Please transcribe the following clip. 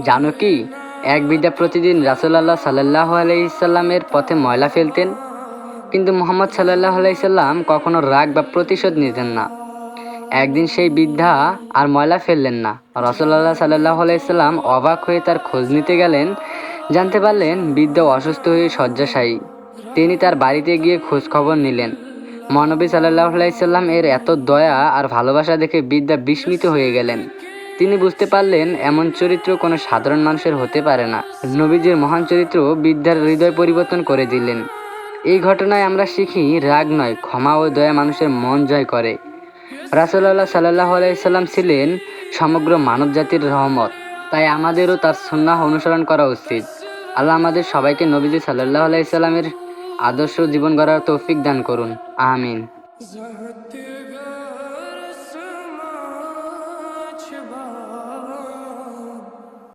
জানো কি, এক বৃদ্ধা প্রতিদিন রাসূলুল্লাহ সাল্লাল্লাহু আলাইহি সাল্লামের পথে ময়লা ফেলতেন, কিন্তু মুহাম্মদ সাল্লাল্লাহু আলাইহি সাল্লাম কখনো রাগ বা প্রতিশোধ নিতেন না। একদিন সেই বৃদ্ধা আর ময়লা ফেললেন না। রাসূলুল্লাহ সাল্লাল্লাহু আলাইহি সাল্লাম অবাক হয়ে তার খোঁজ নিতে গেলেন। জানতে পারলেন বৃদ্ধা অসুস্থ হয়ে শয্যাশায়ী। তিনি তার বাড়িতে গিয়ে খোঁজ খবর নিলেন। মহানবী সাল্লাল্লাহু আলাইহি সাল্লাম এর এত দয়া আর ভালোবাসা দেখে বৃদ্ধা বিস্মিত হয়ে গেলেন। তিনি বুঝতে পারলেন এমন চরিত্র কোনো সাধারণ মানুষের হতে পারে না। নবীজির মহান চরিত্র বৃদ্ধার হৃদয় পরিবর্তন করে দিলেন। এই ঘটনায় আমরা শিখি, রাগ নয়, ক্ষমা ও দয়া মানুষের মন জয় করে। রাসূলুল্লাহ সাল্লাল্লাহু আলাইহি সাল্লাম ছিলেন সমগ্র মানবজাতির রহমত, তাই আমাদেরও তার সুন্নাহ অনুসরণ করা উচিত। আল্লাহ আমাদের সবাইকে নবীজি সাল্লাল্লাহু আলাইহি সাল্লামের আদর্শ জীবন গড়ার তৌফিক দান করুন। আমিন।